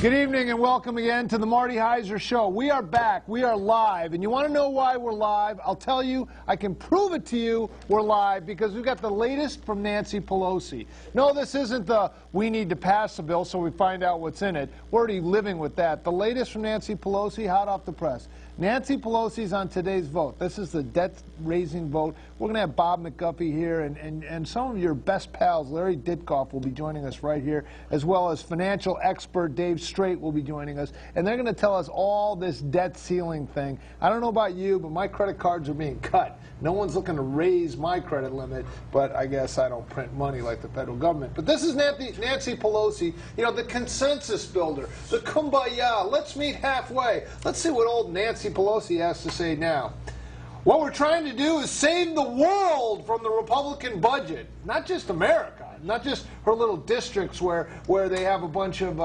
Good evening and welcome again to the Marty Heiser Show. We are back. We are live. And you want to know why we're live? I'll tell you. I can prove it to you we're live because we've got the latest from Nancy Pelosi. No, this isn't the we need to pass the bill so we find out what's in it. We're already living with that. The latest from Nancy Pelosi, hot off the press. Nancy Pelosi's on today's vote. This is the debt-raising vote. We're going to have Bob McGuffey here, and some of your best pals, Larry Ditkoff, will be joining us right here, as well as financial expert Dave Straight will be joining us. And they're going to tell us all this debt ceiling thing. I don't know about you, but my credit cards are being cut. No one's looking to raise my credit limit, but I guess I don't print money like the federal government. But this is Nancy Pelosi, you know, the consensus builder, the kumbaya. Let's meet halfway. Let's see what old Nancy Pelosi has to say now. What we're trying to do is save the world from the Republican budget, not just America, not just her little districts where they have a bunch of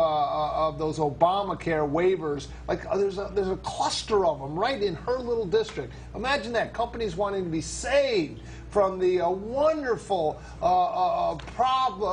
those Obamacare waivers. Like there's a cluster of them right in her little district. Imagine that, companies wanting to be saved from the wonderful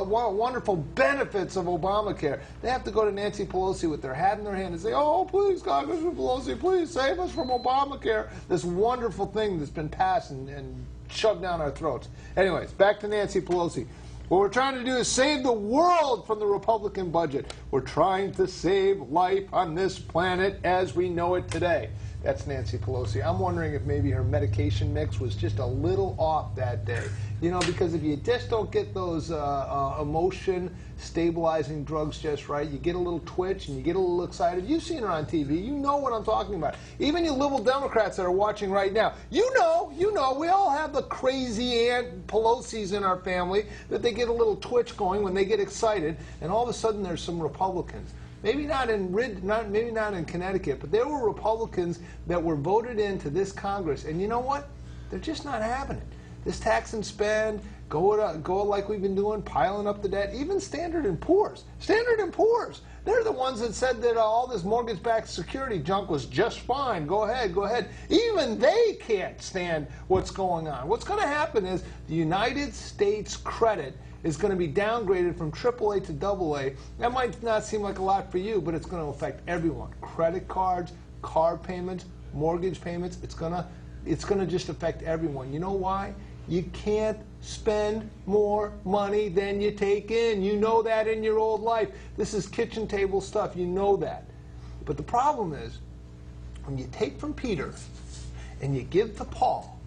wonderful benefits of Obamacare. They have to go to Nancy Pelosi with their hat in their hand and say, "Oh, please, Congressman Pelosi, please save us from Obamacare." This wonderful thing that's been passed and shoved down our throats. Anyways, back to Nancy Pelosi. What we're trying to do is save the world from the Republican budget. We're trying to save life on this planet as we know it today. That's Nancy Pelosi. I'm wondering if maybe her medication mix was just a little off that day. You know, because if you just don't get those emotion-stabilizing drugs just right, you get a little twitch and you get a little excited. You've seen her on TV. You know what I'm talking about. Even you liberal Democrats that are watching right now, you know, we all have the crazy Aunt Pelosi's in our family that they get a little twitch going when they get excited, and all of a sudden there's some Republicans. Maybe not in Connecticut, but there were Republicans that were voted into this Congress, and you know what? They're just not having it. This tax and spend, go like we've been doing, piling up the debt. Even Standard & Poor's. Standard & Poor's. They're the ones that said that all this mortgage-backed security junk was just fine. Go ahead, go ahead. Even they can't stand what's going on. What's going to happen is the United States credit is going to be downgraded from AAA to AA. That might not seem like a lot for you, but it's going to affect everyone. Credit cards, car payments, mortgage payments, it's going to just affect everyone. You know why? You can't spend more money than you take in. You know that in your old life. This is kitchen table stuff. You know that. But the problem is, when you take from Peter and you give to Paul,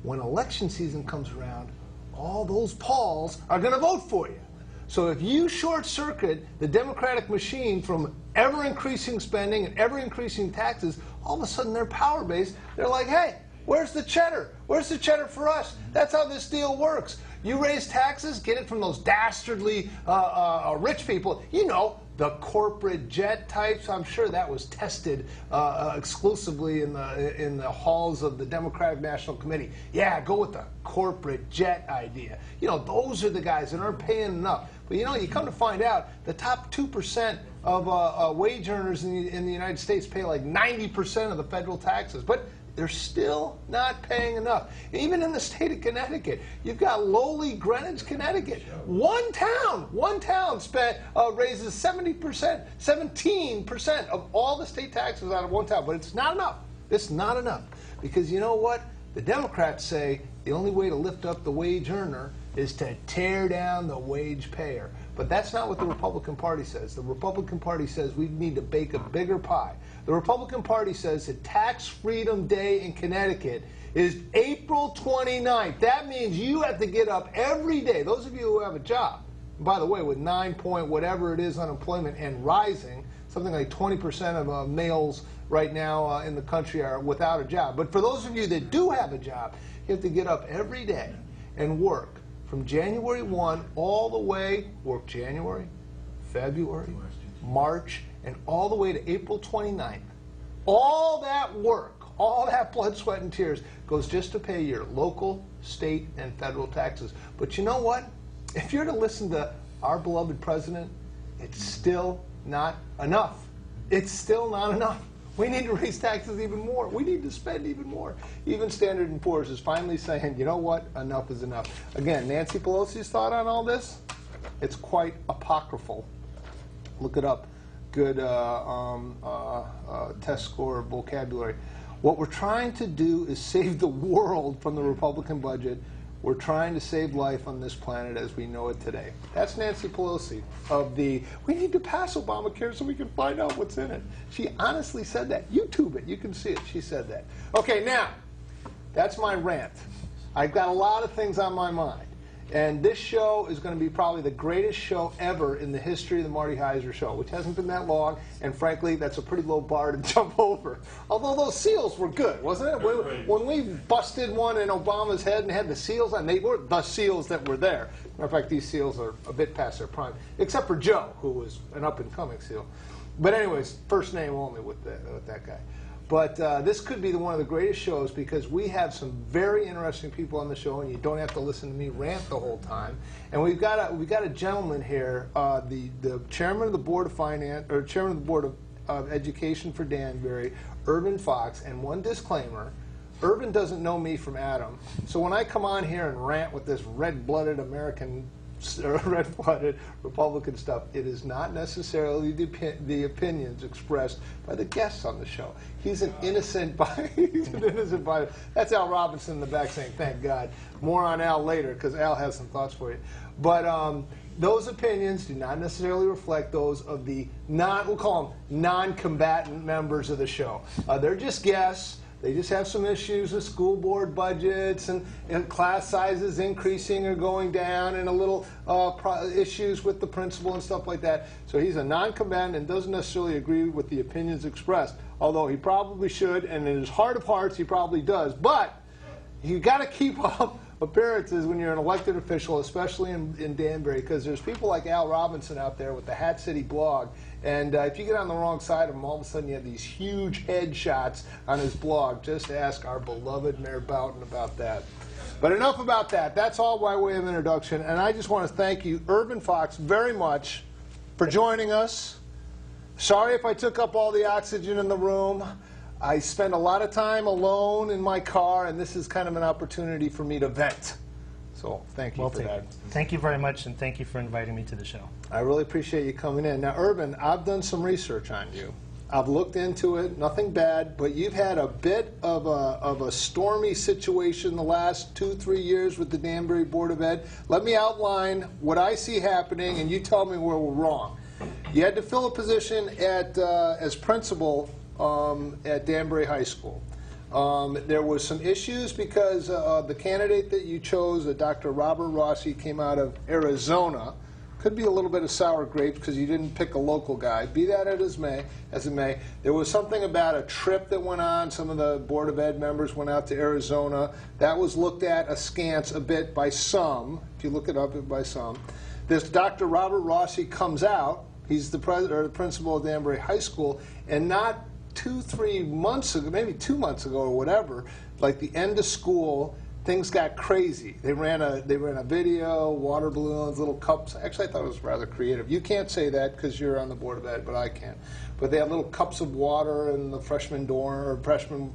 when election season comes around, all those Pauls are going to vote for you. So if you short-circuit the Democratic machine from ever-increasing spending and ever-increasing taxes, all of a sudden their power base, they're like, hey, where's the cheddar? Where's the cheddar for us? That's how this deal works. You raise taxes, get it from those dastardly rich people. You know, the corporate jet types. I'm sure that was tested exclusively in the halls of the Democratic National Committee. Yeah, go with the corporate jet idea. You know, those are the guys that aren't paying enough. But you know, you come to find out, the top 2% of wage earners in the United States pay like 90% of the federal taxes. But they're still not paying enough. Even in the state of Connecticut, you've got lowly Greenwich, Connecticut. One town raises 17% of all the state taxes out of one town. But it's not enough. It's not enough. Because you know what? The Democrats say the only way to lift up the wage earner is to tear down the wage payer. But that's not what the Republican Party says. The Republican Party says we need to bake a bigger pie. The Republican Party says that Tax Freedom Day in Connecticut is April 29th. That means you have to get up every day. Those of you who have a job, and by the way, with 9 point whatever it is unemployment and rising, something like 20% of males right now in the country are without a job. But for those of you that do have a job, you have to get up every day and work from January 1 all the way, work January, February, March, and all the way to April 29th. All that work, all that blood, sweat, and tears goes just to pay your local, state, and federal taxes. But you know what? If you're to listen to our beloved president, it's still not enough. It's still not enough. We need to raise taxes even more. We need to spend even more. Even Standard & Poor's is finally saying, you know what, enough is enough. Again, Nancy Pelosi's thought on all this, it's quite apocryphal. Look it up. good test score vocabulary. What we're trying to do is save the world from the Republican budget. We're trying to save life on this planet as we know it today. That's Nancy Pelosi of the, we need to pass Obamacare so we can find out what's in it. She honestly said that. YouTube it. You can see it. She said that. Okay, now, that's my rant. I've got a lot of things on my mind. And this show is going to be probably the greatest show ever in the history of the Marty Heiser Show, which hasn't been that long, and frankly, that's a pretty low bar to jump over. Although those seals were good, wasn't it? When we busted one in Obama's head and had the seals on, they were the seals that were there. Matter of fact, these seals are a bit past their prime, except for Joe, who was an up-and-coming seal. But anyways, first name only with that guy. But this could be one of the greatest shows because we have some very interesting people on the show, and you don't have to listen to me rant the whole time. And we've got a gentleman here, the chairman of the board of finance, or chairman of the board of education for Danbury, Irvin Fox. And one disclaimer: Irvin doesn't know me from Adam, so when I come on here and rant with this red-blooded red-blooded Republican stuff, it is not necessarily the opinions expressed by the guests on the show. He's an innocent bystander. That's Al Robinson in the back saying, thank God. More on Al later, because Al has some thoughts for you. But those opinions do not necessarily reflect those of the we'll call them non-combatant members of the show. They're just guests. They just have some issues with school board budgets and class sizes increasing or going down, and a little issues with the principal and stuff like that. So he's a non-combatant and doesn't necessarily agree with the opinions expressed, although he probably should, and in his heart of hearts he probably does. But you got to keep up appearances when you're an elected official, especially in Danbury, because there's people like Al Robinson out there with the Hat City blog, and if you get on the wrong side of him, all of a sudden you have these huge headshots on his blog. Just ask our beloved Mayor Boughton about that. But enough about that. That's all by way of introduction, and I just want to thank you, Irvin Fox, very much for joining us. Sorry if I took up all the oxygen in the room. I spend a lot of time alone in my car, and this is kind of an opportunity for me to vent. So thank you for that. Thank you very much, and thank you for inviting me to the show. I really appreciate you coming in. Now, Irvin, I've done some research on you. I've looked into it, nothing bad, but you've had a bit of a stormy situation the last 2-3 years with the Danbury Board of Ed. Let me outline what I see happening, and you tell me where we're wrong. You had to fill a position as principal at Danbury High School. There was some issues because the candidate that you chose, Dr. Robert Rossi, came out of Arizona. Could be a little bit of sour grapes because you didn't pick a local guy. Be that as it may, there was something about a trip that went on. Some of the Board of Ed members went out to Arizona. That was looked at askance a bit by some. If you look it up, by some. This Dr. Robert Rossi comes out. He's the president or the principal of Danbury High School, and not 2-3 months ago, maybe 2 months ago or whatever, like the end of school, things got crazy. They ran a video, water balloons, little cups. Actually, I thought it was rather creative. You can't say that because you're on the Board of Ed, but I can. But they had little cups of water in the freshman dorm or freshman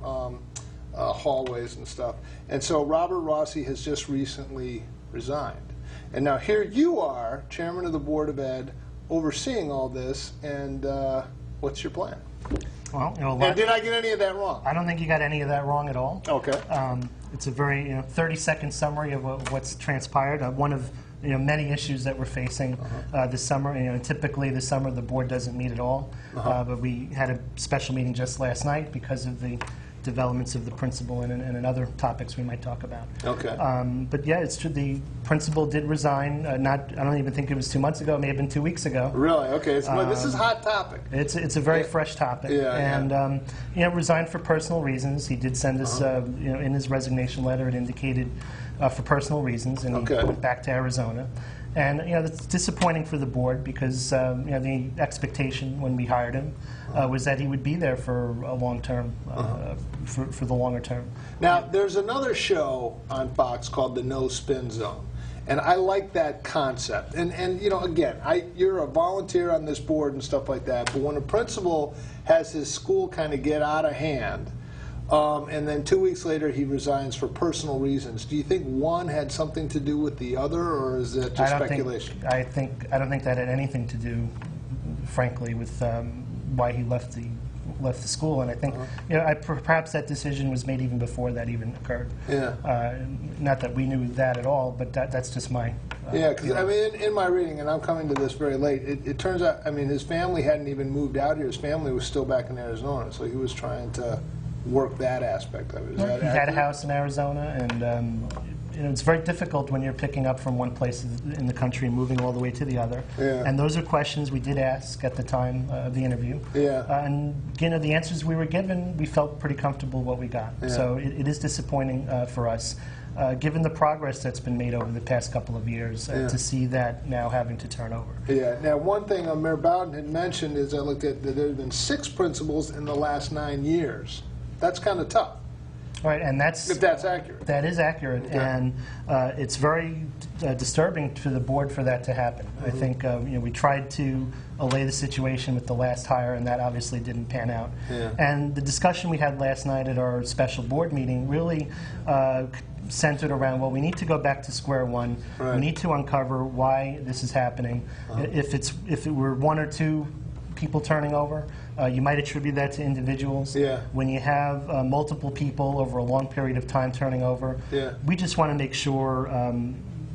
hallways and stuff. And so Robert Rossi has just recently resigned. And now here you are, chairman of the Board of Ed, overseeing all this, and what's your plan? Well, and did I get any of that wrong? I don't think you got any of that wrong at all. Okay. It's a very 30-second summary of what's transpired. One of many issues that we're facing this summer. Typically this summer the board doesn't meet at all, but we had a special meeting just last night because of the developments of the principal and other topics we might talk about. Okay. But yeah, it's true. The principal did resign. I don't even think it was 2 months ago. It may have been 2 weeks ago. Really? Okay. This is a hot topic. It's a very fresh topic. Yeah. And resigned for personal reasons. He did send us in his resignation letter. It indicated for personal reasons, and he went back to Arizona. And that's disappointing for the board because the expectation when we hired him was that he would be there for a long term, for the longer term. Now, there's another show on Fox called The No Spin Zone, and I like that concept. And again, you're a volunteer on this board and stuff like that, but when a principal has his school kind of get out of hand, and then 2 weeks later he resigns for personal reasons. Do you think one had something to do with the other, or is that just speculation? I don't think that had anything to do frankly, with why he left the school. And I think perhaps that decision was made even before that even occurred. Yeah. Not that we knew that at all, but that's just my. Yeah, because I mean, in my reading, and I'm coming to this very late, it turns out, I mean, his family hadn't even moved out here. His family was still back in Arizona, so he was trying to work that aspect of it. Is that He had a accurate? house in Arizona, and it's very difficult when you're picking up from one place in the country and moving all the way to the other. Yeah. And those are questions we did ask at the time of the interview. Yeah. And the answers we were given, we felt pretty comfortable what we got. Yeah. So it is disappointing for us, given the progress that's been made over the past couple of years, to see that now having to turn over. Yeah. Now, one thing Mayor Bowden had mentioned is I looked at that there have been 6 principals in the last 9 years. That's kind of tough. Right, and If that's accurate. That is accurate, Okay. and it's very disturbing to the board for that to happen. I think we tried to allay the situation with the last hire, and that obviously didn't pan out. Yeah. And the discussion we had last night at our special board meeting really centered around, well, we need to go back to square one. Right. We need to uncover why this is happening. If it were 1 or 2 people turning over, you might attribute that to individuals. Yeah. When you have multiple people over a long period of time turning over, Yeah. we just want to make sure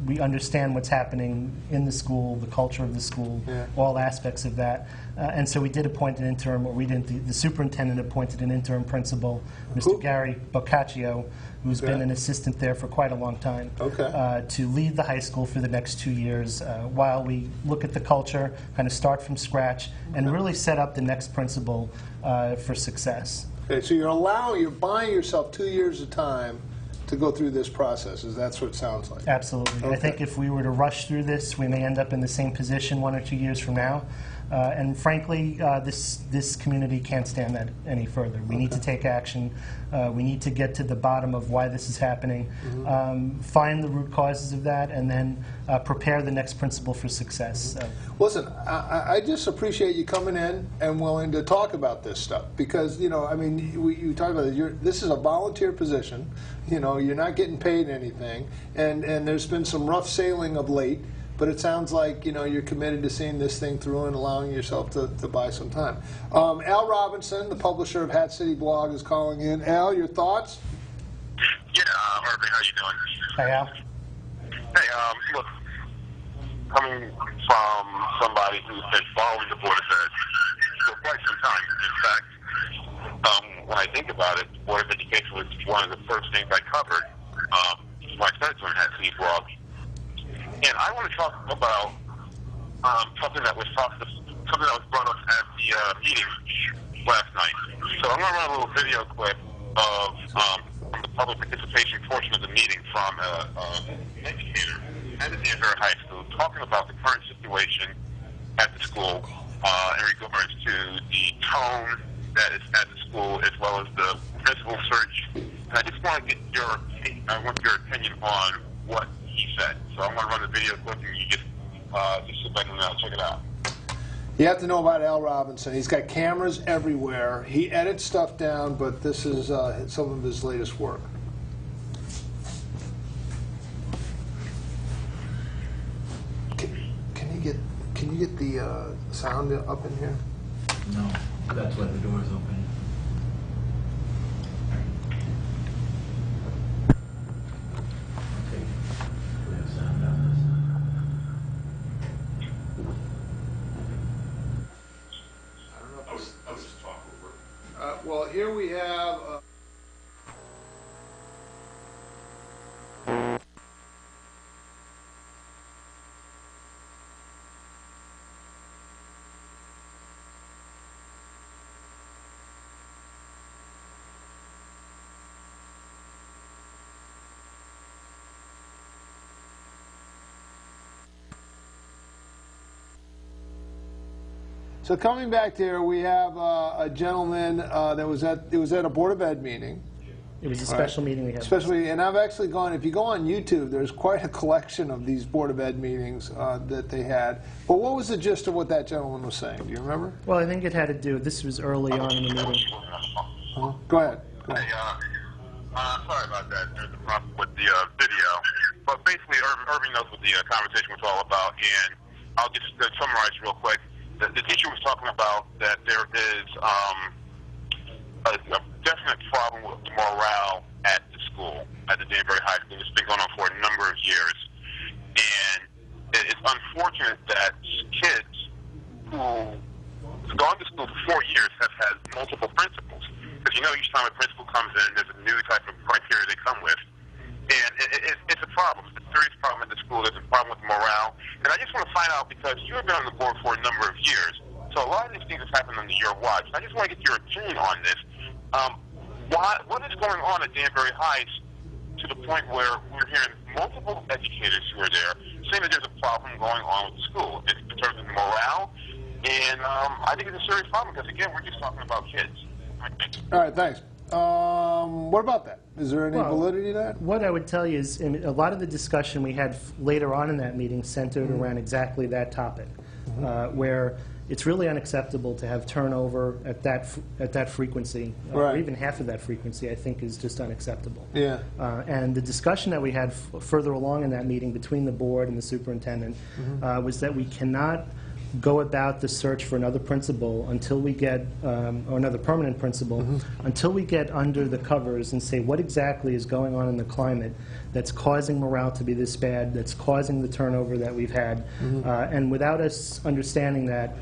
we understand what's happening in the school, the culture of the school, Yeah. all aspects of that. And so we did appoint an interim, or we didn't, the superintendent appointed an interim principal, Mr. Who? Gary Boccaccio, who's Okay. been an assistant there for quite a long time, Okay. to lead the high school for the next 2 years while we look at the culture, kind of start from scratch, and really set up the next principal for success. Okay, so you're buying yourself 2 years of time to go through this process. That's what it sounds like. Absolutely. Okay. I think if we were to rush through this, we may end up in the same position 1 or 2 years from now. And frankly, this community can't stand that any further. We need to take action. We need to get to the bottom of why this is happening, find the root causes of that, and then prepare the next principal for success. Listen, I just appreciate you coming in and willing to talk about this stuff because, I mean, you talk about it. This is a volunteer position. You're not getting paid anything, and there's been some rough sailing of late. But it sounds like you're committed to seeing this thing through and allowing yourself to buy some time. Al Robinson, the publisher of Hat City Blog, is calling in. Al, your thoughts? Yeah, Irving, how you doing? Hey, Al. Hey, look, coming from somebody who's been following the Board of Ed for quite some time, in fact, when I think about it, the Board of Education was one of the first things I covered when I started doing Hat City Blog. And I want to talk about something that was brought up at the meeting last night. So I'm going to run a little video clip of from the public participation portion of the meeting from an educator at the Danbury High School talking about the current situation at the school in regards to the tone that is at the school as well as the principal search. And I just want to get your opinion on what he said. So I'm going to run the video clip and you just sit back and check it out. You have to know about Al Robinson. He's got cameras everywhere. He edits stuff down, but this is some of his latest work. Can you get the sound up in here? No, that's why the door's open. Well, here we have. So coming back here, we have a gentleman that was at a Board of Ed meeting. It was a special meeting we had. Especially, and I've actually gone, if you go on YouTube, there's quite a collection of these Board of Ed meetings that they had. But what was the gist of what that gentleman was saying? Do you remember? Well, I think it had to do, this was early on in the meeting. Go ahead. Hey, sorry about that. There's a problem with the video. But basically, Irving knows what the conversation was all about, and I'll just summarize real quick. the teacher was talking about that there is a definite problem with morale at the school, at the Danbury High School. It's been going on for a number of years. And it's unfortunate that kids who have gone to school for 4 years have had multiple principals. Because each time a principal comes in, there's a new type of criteria they come with. And it's a problem. It's a serious problem at the school. There's a problem with morale. And I just want to find out, because you have been on the board for a number of years, so a lot of these things have happened under your watch. I just want to get your opinion on this. What is going on at Danbury Heights to the point where we're hearing multiple educators who are there saying that there's a problem going on with the school in terms of morale? And I think it's a serious problem because, again, we're just talking about kids. All right, thanks. What about that? Is there any validity to that? What I would tell you is a lot of the discussion we had later on in that meeting centered around exactly that topic, where it's really unacceptable to have turnover at that frequency, or even half of that frequency. I think is just unacceptable. Yeah. And the discussion that we had further along in that meeting between the board and the superintendent was that we cannot go about the search for another principal until we get, or another permanent principal, until we get under the covers and say what exactly is going on in the climate that's causing morale to be this bad, that's causing the turnover that we've had. And without us understanding that,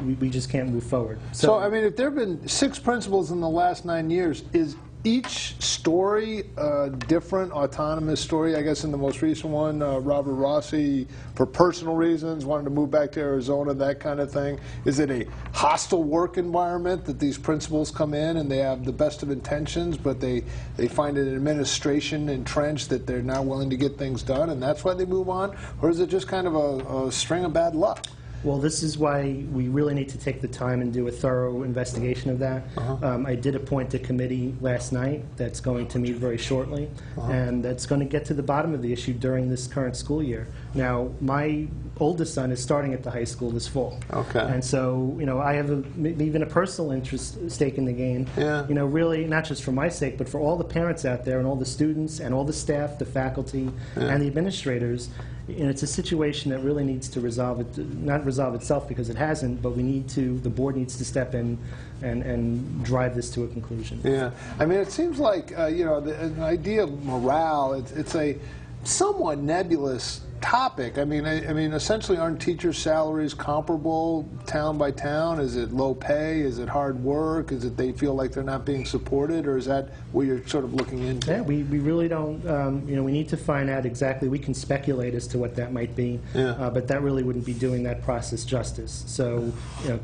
we just can't move forward. So, I mean, if there have been 6 principals in the last 9 years, is each story a different, autonomous story? I guess in the most recent one, Robert Rossi, for personal reasons, wanted to move back to Arizona, that kind of thing. Is it a hostile work environment that these principals come in and they have the best of intentions, but they find an administration entrenched that they're not willing to get things done, and that's why they move on? Or is it just kind of a string of bad luck? Well, this is why we really need to take the time and do a thorough investigation of that. I did appoint a committee last night that's going to meet very shortly, and that's going to get to the bottom of the issue during this current school year. Now, my oldest son is starting at the high school this fall. And so, I have even a personal stake in the game. Really, not just for my sake, but for all the parents out there and all the students and all the staff, the faculty, and the administrators. And it's a situation that really needs to not resolve itself because it hasn't, but the board needs to step in and drive this to a conclusion. Yeah, I mean, it seems like, the idea of morale, it's a somewhat nebulous topic. I mean, essentially, aren't teachers' salaries comparable town by town? Is it low pay? Is it hard work? Is it they feel like they're not being supported? Or is that what you're sort of looking into? Yeah, we really don't, we need to find out exactly. We can speculate as to what that might be, but that really wouldn't be doing that process justice. So,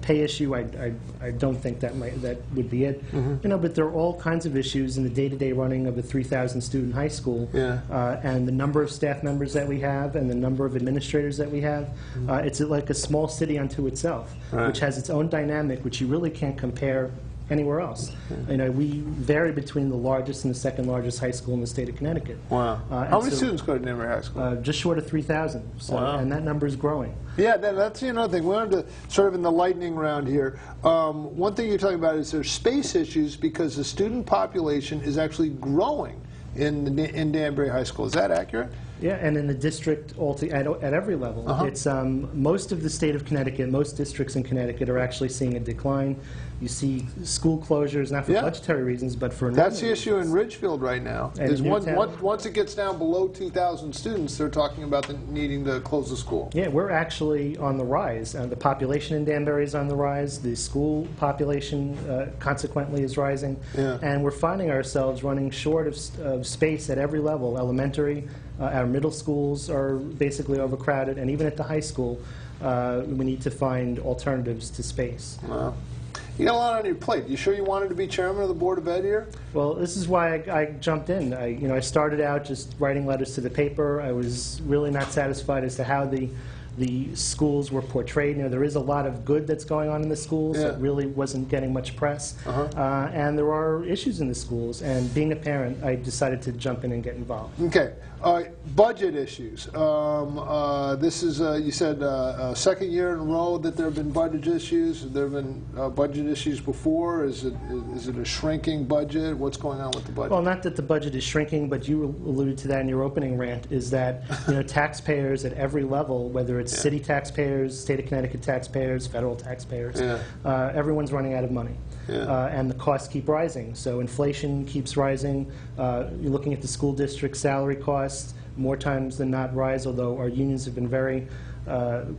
pay issue, I don't think that would be it. But there are all kinds of issues in the day-to-day running of a 3,000 student high school, and the number of staff members that we have, and the number of administrators that we have. It's like a small city unto itself, which has its own dynamic, which you really can't compare anywhere else. We vary between the largest and the second largest high school in the state of Connecticut. Wow. How many students go to Danbury High School? Just short of 3,000. So, and that number is growing. Yeah, that's another thing. We wanted to sort of in the lightning round here. One thing you're talking about is there's space issues because the student population is actually growing in Danbury High School. Is that accurate? Yeah, and in the district at every level. It's most of the state of Connecticut, most districts in Connecticut are actually seeing a decline. You see school closures, not for budgetary reasons, but for that's the issue in Ridgefield right now. Is once it gets down below 2,000 students, they're talking about needing to close the school. Yeah, we're actually on the rise. The population in Danbury is on the rise. The school population, consequently, is rising. And we're finding ourselves running short of space at every level. Elementary, our middle schools are basically overcrowded, and even at the high school, we need to find alternatives to space. Wow. You got a lot on your plate. You sure you wanted to be chairman of the Board of Ed here? Well, this is why I jumped in. I started out just writing letters to the paper. I was really not satisfied as to how the schools were portrayed. There is a lot of good that's going on in the schools that really wasn't getting much press. And there are issues in the schools. And being a parent, I decided to jump in and get involved. Okay. Budget issues. This is, you said, second year in a row that there have been budget issues. There have been budget issues before. Is it a shrinking budget? What's going on with the budget? Well, not that the budget is shrinking, but you alluded to that in your opening rant, is that taxpayers at every level, whether it's it's city taxpayers, state of Connecticut taxpayers, federal taxpayers. Everyone's running out of money. And the costs keep rising. So inflation keeps rising. You're looking at the school district salary costs, more times than not rise, although our unions have been very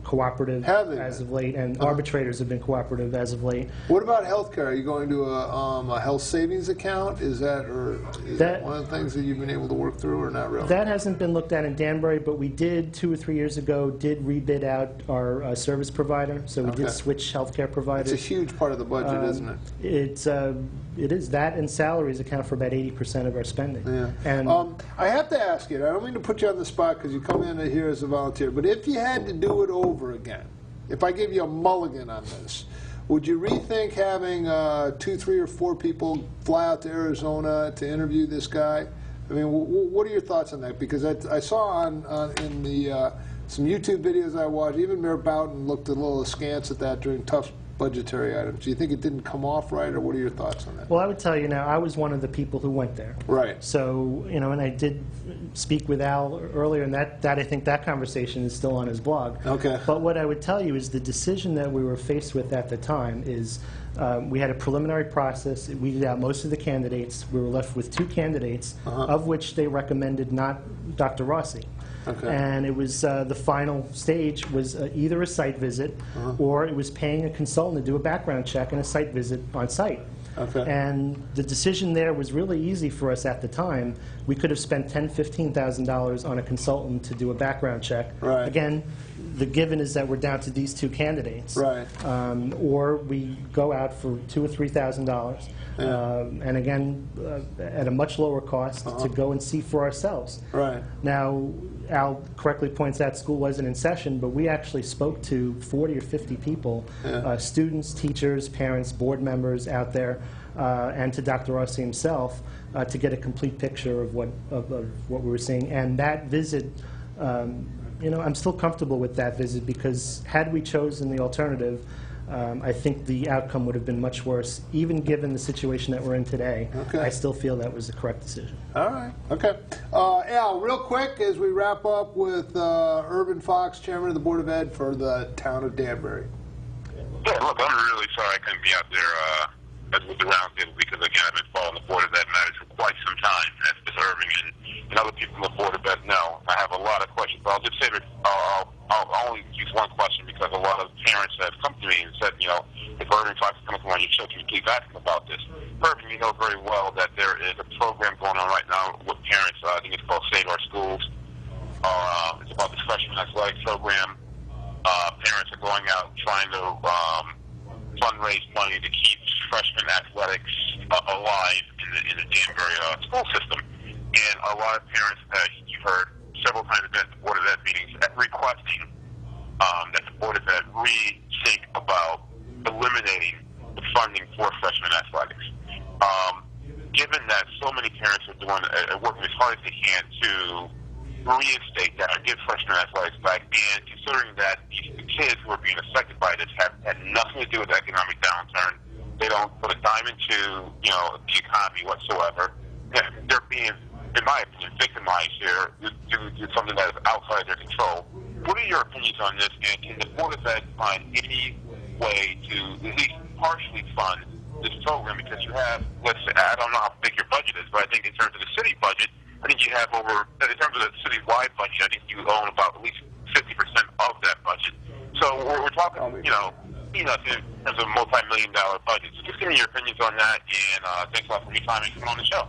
cooperative as of late, and arbitrators have been cooperative as of late. What about health care? Are you going to a health savings account? Is that one of the things that you've been able to work through, or not really? That hasn't been looked at in Danbury, but we did 2 or 3 years ago rebid out our service provider, so we did switch health care providers. It's a huge part of the budget, isn't it? It is. That and salaries account for about 80% of our spending. And I have to ask you, I don't mean to put you on the spot because you come in here as a volunteer, but if you had to do it over again, if I give you a mulligan on this, would you rethink having 2, 3, or 4 people fly out to Arizona to interview this guy? I mean, what are your thoughts on that? Because I saw in the some YouTube videos I watched, even Mayor Boughton looked a little askance at that during tough budgetary items. Do you think it didn't come off right, or what are your thoughts on that? Well, I would tell you now, I was one of the people who went there. Right. So, you know, and I did speak with Al earlier, and that I think that conversation is still on his blog. Okay. But what I would tell you is the decision that we were faced with at the time is we had a preliminary process. It weeded out most of the candidates. We were left with 2 candidates, of which they recommended not Dr. Rossi. And it was the final stage was either a site visit or it was paying a consultant to do a background check and a site visit on site. And the decision there was really easy for us at the time. We could have spent $10,000, $15,000 on a consultant to do a background check. Again, the given is that we're down to these 2 candidates. Or we go out for $2,000 or $3,000. And again, at a much lower cost to go and see for ourselves. Now, Al correctly points out school wasn't in session, but we actually spoke to 40 or 50 people, students, teachers, parents, board members out there, and to Dr. Rossi himself to get a complete picture of what we were seeing. And that visit, you know, I'm still comfortable with that visit because had we chosen the alternative, I think the outcome would have been much worse, even given the situation that we're in today. I still feel that was the correct decision. All right. Okay. Al, real quick, as we wrap up with Irvin Fox, Chairman of the Board of Ed for the town of Danbury. Yeah, look, I'm really sorry I couldn't be out there with the roundtable because, again, I've been following the Board of Ed matters for quite some time, as Irving and other people on the Board of Ed know. I have a lot of questions, but I'll just say that I'll only use one question because a lot of parents have come to me and said, you know, if Irving Fox is coming on your show, can you please ask him about this? Irving, you know very well that there is a program going on right now with parents. I think it's called Save Our Schools. It's about the freshman athletics program. Parents are going out trying to fundraise money to keep freshman athletics alive in the Danbury school system. And a lot of parents, you've heard several times at the Board of Ed meetings, requesting that the Board of Ed rethink about eliminating the funding for freshman athletics. Given that so many parents are working as hard as they can to reinstate that or give freshman athletics back, and considering that these kids who are being affected by this have had nothing to do with the economic downturn, they don't put a dime into, you know, the economy whatsoever. They're being, in my opinion, victimized here due to something that is outside their control. What are your opinions on this, and can the Board of Ed find any way to at least partially fund this program? Because you have, let's say, I don't know how big your budget is, but I think in terms of the city budget, I think you have in terms of the city-wide budget, I think you own about at least 50% of that budget. So we're talking, you know, peanuts in terms of a multi-million-dollar budget. So just give me your opinions on that, and thanks a lot for your time and coming on the show.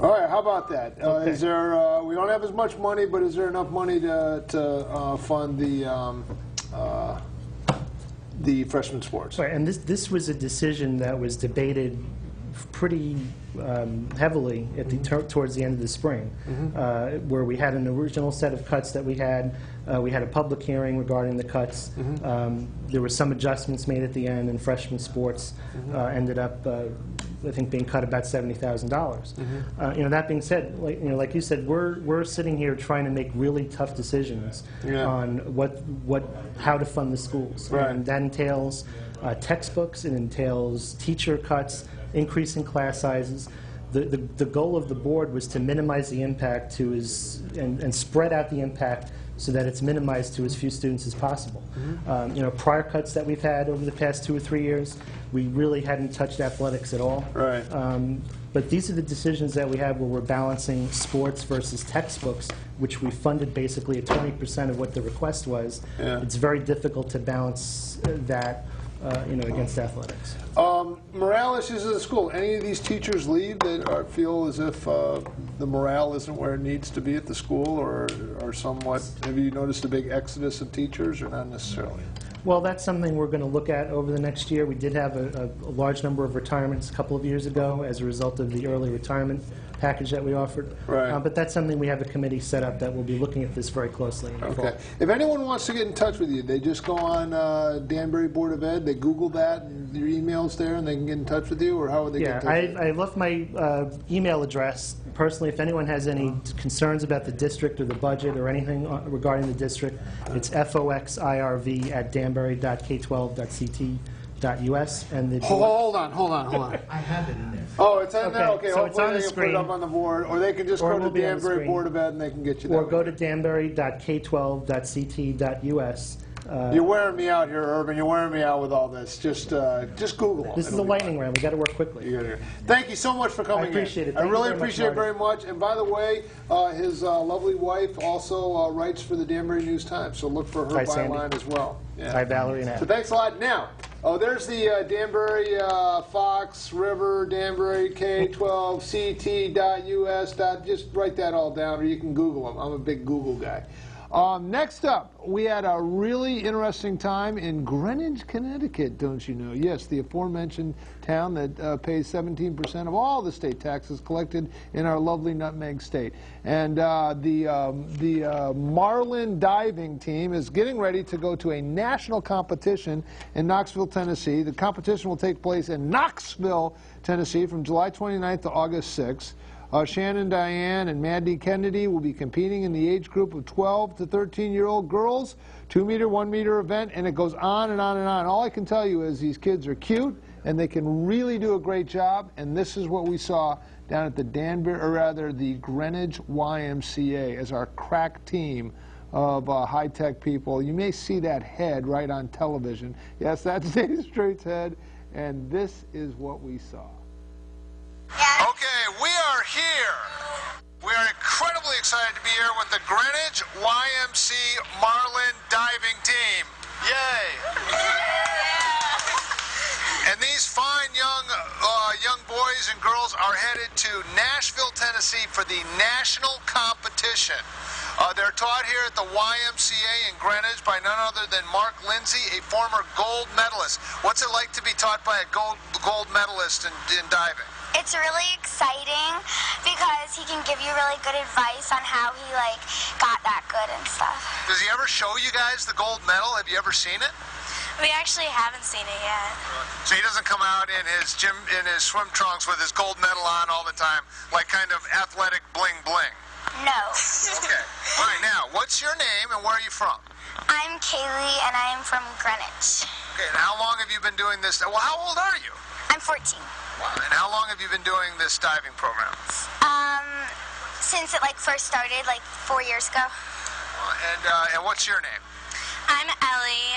All right, how about that? Is there? We don't have as much money, but is there enough money to fund the freshman sports? Right, and this was a decision that was debated pretty heavily at towards the end of the spring, where we had an original set of cuts that we had a public hearing regarding the cuts. There were some adjustments made at the end, and freshman sports ended up, I think, being cut about $70,000. You know, that being said, like you said, we're sitting here trying to make really tough decisions on how to fund the schools, and that entails textbooks, it entails teacher cuts, increasing class sizes. The goal of the board was to minimize the impact and spread out the impact so that it's minimized to as few students as possible. You know, prior cuts that we've had over the past 2 or 3 years, we really hadn't touched athletics at all. Right. But these are the decisions that we have where we're balancing sports versus textbooks, which we funded basically at 20% of what the request was. Yeah. It's very difficult to balance that, you know, against athletics. Morale issues at the school. Any of these teachers leave that feel as if the morale isn't where it needs to be at the school, or somewhat? Have you noticed a big exodus of teachers, or not necessarily? Well, that's something we're going to look at over the next year. We did have a large number of retirements a couple of years ago as a result of the early retirement package that we offered. Right. But that's something we have a committee set up that will be looking at this very closely in the fall. Okay. If anyone wants to get in touch with you, they just go on Danbury Board of Ed, they Google that, and your email's there, and they can get in touch with you, or how would they get in touch with you? I left my email address. Personally, if anyone has any concerns about the district or the budget or anything regarding the district, it's foxirv@danbury.k12.ct.us. And the Hold on. I have it in there. Oh, it's in there? Okay, Okay, so it's hopefully on the they can put it screen. up on the board, or they can just Or go it to will be on the Danbury screen. Board of Ed and they can get you that. Or go to danbury.k12.ct.us. You're wearing me out here, Irvin. You're wearing me out with all this. Just Google them. This is a lightning round. We got to work quickly. Thank you so much for coming in. I appreciate it. I Thank really you very much, appreciate it Marty. very much. And by the way, his lovely wife also writes for the Danbury News Times, so look for her Hi, Sandy. byline as well. Yeah. Hi, Valerie and Al. So thanks a lot. Now, there's the Danbury, Fox, River, Danbury, K12CT.us. Just write that all down, or you can Google them. I'm a big Google guy. Next up, we had a really interesting time in Greenwich, Connecticut, don't you know? Yes, the aforementioned town that pays 17% of all the state taxes collected in our lovely nutmeg state. And the Marlin diving team is getting ready to go to a national competition in Knoxville, Tennessee. The competition will take place in Knoxville, Tennessee from July 29th to August 6th. Shannon Diane and Mandy Kennedy will be competing in the age group of 12 to 13-year-old girls, 2-meter, 1-meter event, and it goes on and on and on. All I can tell you is these kids are cute, and they can really do a great job, and this is what we saw down at the the Greenwich YMCA as our crack team of high-tech people. You may see that head right on television. Yes, that's Dave Straight's head, and this is what we saw. Okay, we are here. We are incredibly excited to be here with the Greenwich YMC Marlin diving team. Yay! And these fine young boys and girls are headed to Nashville, Tennessee for the national competition. They're taught here at the YMCA in Greenwich by none other than Mark Lindsay, a former gold medalist. What's it like to be taught by a gold medalist in diving? It's really exciting because he can give you really good advice on how he got that good and stuff. Does he ever show you guys the gold medal? Have you ever seen it? We actually haven't seen it yet. So he doesn't come out in his swim trunks with his gold medal on all the time, like kind of athletic bling bling. No. Okay. All right. Now, what's your name and where are you from? I'm Kaylee and I am from Greenwich. Okay. And how long have you been doing this? Well, how old are you? I'm 14. Wow. And how long have you been doing this diving program? Since it first started 4 years ago. And what's your name? I'm Ellie.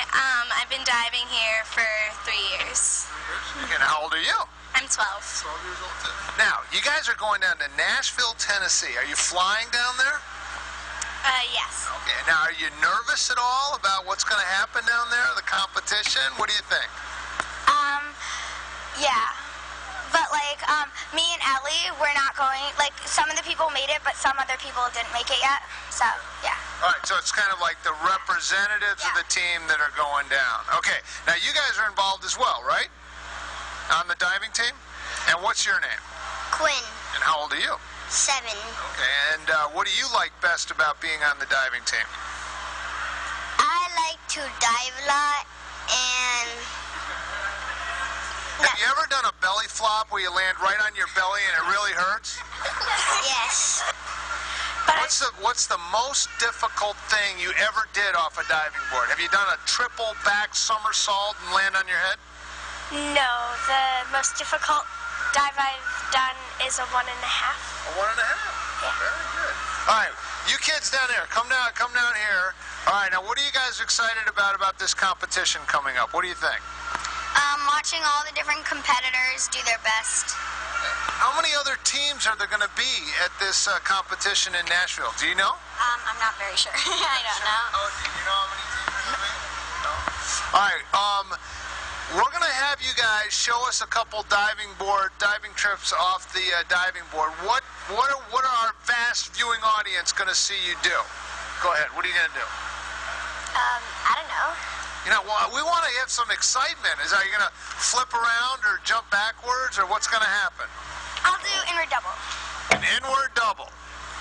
I've been diving here for 3 years. And how old are you? I'm 12. 12 years old too. Now, you guys are going down to Nashville, Tennessee. Are you flying down there? Yes. Okay. Now, are you nervous at all about what's going to happen down there, the competition? What do you think? Yeah. But me and Ellie, we're not going, some of the people made it, but some other people didn't make it yet. So, yeah. All right, so it's kind of like the representatives of the team that are going down. Okay, now you guys are involved as well, right? On the diving team? And what's your name? Quinn. And how old are you? 7. Okay, and what do you like best about being on the diving team? I like to dive a lot and... Have you ever done a belly flop where you land right on your belly and it really hurts? Yes. What's the most difficult thing you ever did off a diving board? Have you done a triple back somersault and land on your head? No, the most difficult dive I've done is a 1.5. A 1.5? Yeah. Very good. All right, You kids down there, come down here. All right, now what are you guys excited about this competition coming up? What do you think? Watching all the different competitors do their best. How many other teams are there going to be at this competition in Nashville? Do you know? I'm not very sure. I don't know. Oh, do you know how many teams are going to be? No. All right. We're going to have you guys show us a couple diving trips off the diving board. What are our vast viewing audience going to see you do? Go ahead. What are you going to do? I don't know. You know, well, we want to have some excitement. Are you going to flip around or jump backwards, or what's going to happen? I'll do inward double. An inward double,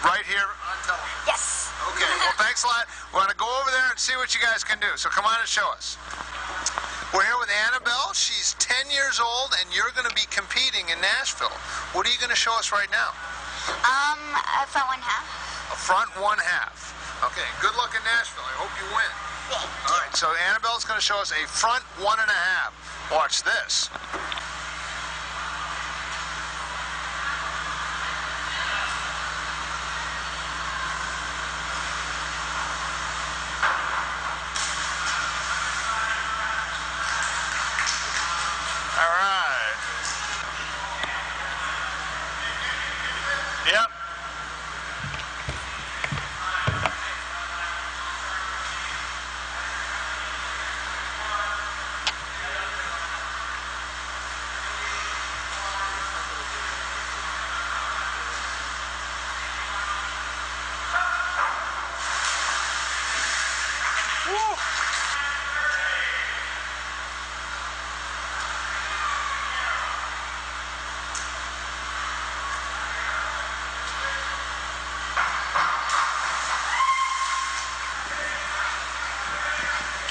right here on television. Yes. Okay, well, thanks a lot. We're going to go over there and see what you guys can do. So come on and show us. We're here with Annabelle. She's 10 years old, and you're going to be competing in Nashville. What are you going to show us right now? A front one half. A front one half. Okay, good luck in Nashville. I hope you win. Thank you. All right, so Annabelle's going to show us a front 1.5. Watch this. All right. Yep.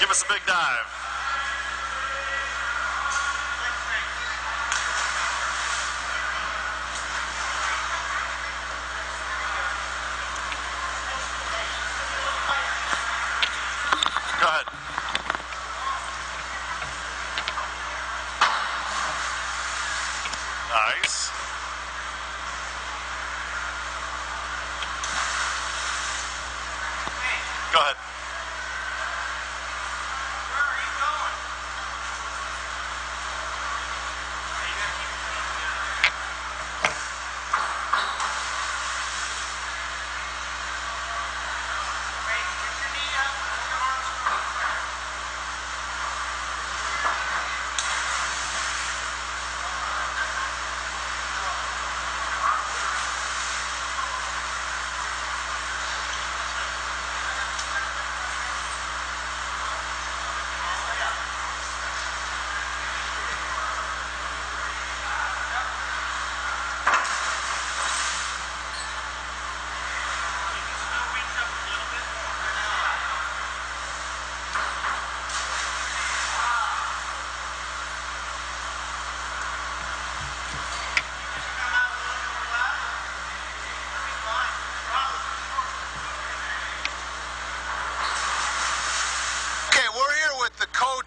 Give us a big dive. Go ahead. Nice. Go ahead.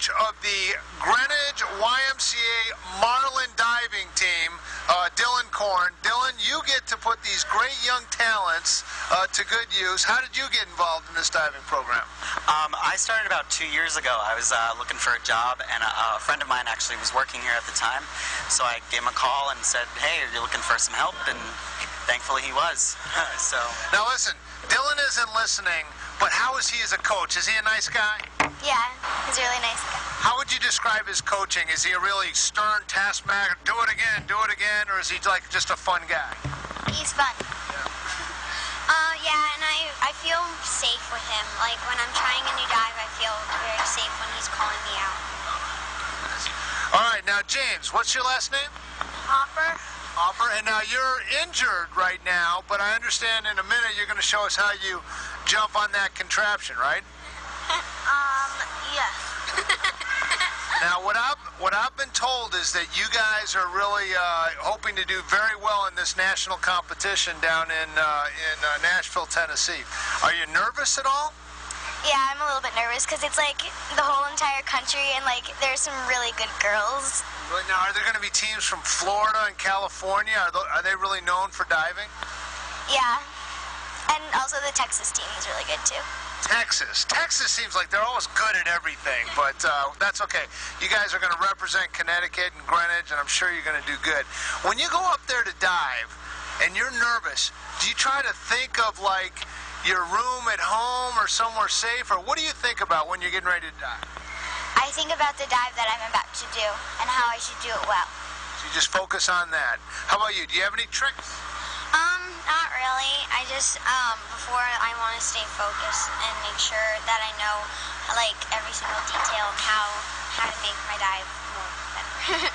Of the Greenwich YMCA Marlin diving team, Dylan Korn. Dylan, you get to put these great young talents to good use. How did you get involved in this diving program? I started about 2 years ago. I was looking for a job, and a friend of mine actually was working here at the time. So I gave him a call and said, hey, are you looking for some help? And thankfully he was. So now listen, Dylan isn't listening, but how is he as a coach? Is he a nice guy? Yeah, he's a really nice guy. How would you describe his coaching? Is he a really stern taskmaster, do it again, or is he like just a fun guy? He's fun. Yeah, and I feel safe with him. Like when I'm trying a new dive, I feel very safe when he's calling me out. All right, now James, what's your last name? Hopper. Hopper, and now you're injured right now, but I understand in a minute you're going to show us how you jump on that contraption, right? Yes. Now, what I've been told is that you guys are really hoping to do very well in this national competition down in Nashville, Tennessee. Are you nervous at all? Yeah, I'm a little bit nervous because it's like the whole entire country, and like there's some really good girls. Now, are there going to be teams from Florida and California? Are they really known for diving? Yeah. And also the Texas team is really good too. Texas seems like they're always good at everything, but that's okay. You guys are going to represent Connecticut and Greenwich, and I'm sure you're going to do good. When you go up there to dive and you're nervous, do you try to think of like your room at home or somewhere safe, or what do you think about when you're getting ready to dive? I think about the dive that I'm about to do and how I should do it well. So you just focus on that. How about you? Do you have any tricks? Not really. I just, before I want to stay focused and make sure that I know, like, every single detail of how to make my dive more better.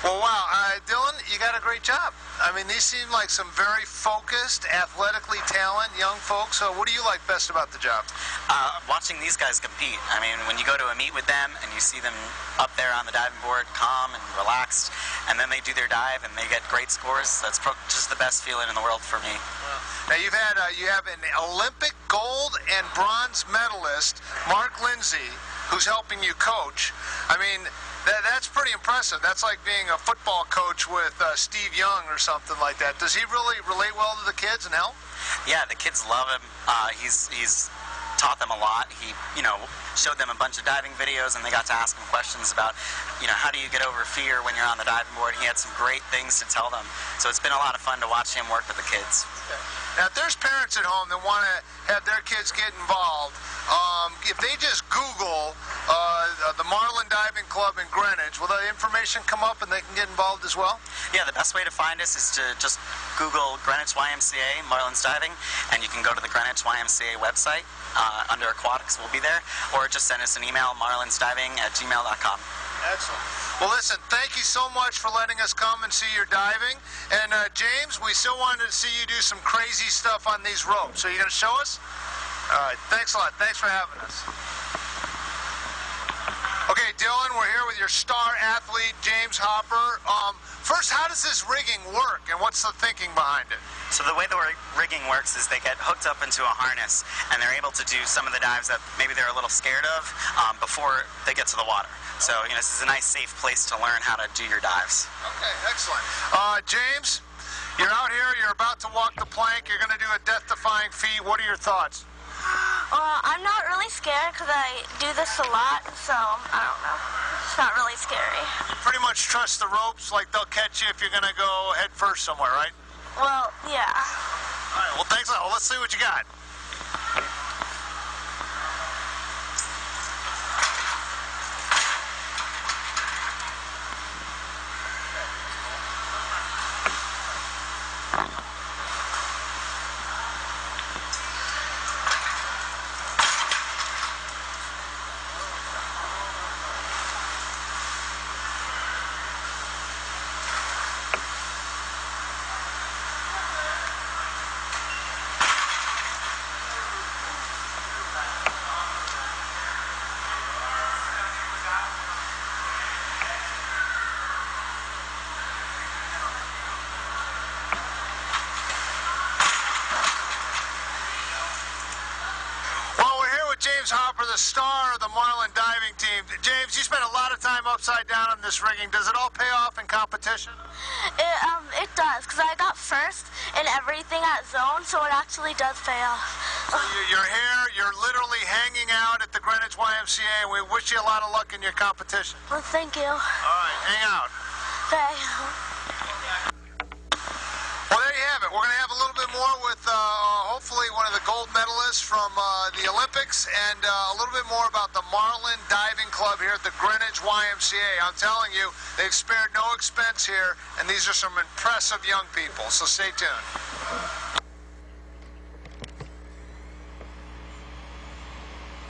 Well, wow. Dylan, you got a great job. I mean, these seem like some very focused, athletically talented young folks. So what do you like best about the job? Watching these guys compete. I mean, when you go to a meet with them and you see them up there on the diving board, calm and relaxed, and then they do their dive and they get great scores, that's just the best feeling in the world for me. Now, you have an Olympic gold and bronze medalist, Mark Lindsay, who's helping you coach. I mean, that's pretty impressive. That's like being a football coach with Steve Young or something like that. Does he really relate well to the kids and help? Yeah, the kids love him. He's taught them a lot. He, showed them a bunch of diving videos, and they got to ask him questions about, how do you get over fear when you're on the diving board. He had some great things to tell them. So it's been a lot of fun to watch him work with the kids. Okay. Now, if there's parents at home that want to have their kids get involved, if they just Google the Marlin Diving Club in Greenwich, will the information come up and they can get involved as well? Yeah, the best way to find us is to just Google Greenwich YMCA, Marlin's Diving, and you can go to the Greenwich YMCA website. Under aquatics, we'll be there, or just send us an email, marlinsdiving@gmail.com. Excellent. Well, listen, thank you so much for letting us come and see your diving. And James, we still wanted to see you do some crazy stuff on these ropes. So you going to show us? All right. Thanks a lot. Thanks for having us. Okay, Dylan, we're here with your star athlete, James Hopper. First, how does this rigging work, and what's the thinking behind it? So the way the rigging works is they get hooked up into a harness, and they're able to do some of the dives that maybe they're a little scared of before they get to the water. So, this is a nice, safe place to learn how to do your dives. Okay, excellent. James, you're out here, you're about to walk the plank, you're going to do a death-defying feat. What are your thoughts? I'm not really scared because I do this a lot, so I don't know. It's not really scary. You pretty much trust the ropes, like they'll catch you if you're going to go head first somewhere, right? Well, yeah. All right, well, thanks a lot. Well, let's see what you got. James Hopper, the star of the Marlin diving team. James, you spent a lot of time upside down on this rigging. Does it all pay off in competition? It does, because I got first in everything at zone, so it actually does pay off. So your hair, you're literally hanging out at the Greenwich YMCA, and we wish you a lot of luck in your competition. Well, thank you. All right, hang out. Okay. Well, there you have it. We're going to have a little bit more with hopefully one of the gold medalists from the Olympics, and a little bit more about the Marlin Diving Club here at the Greenwich YMCA. I'm telling you, they've spared no expense here, and these are some impressive young people, so stay tuned.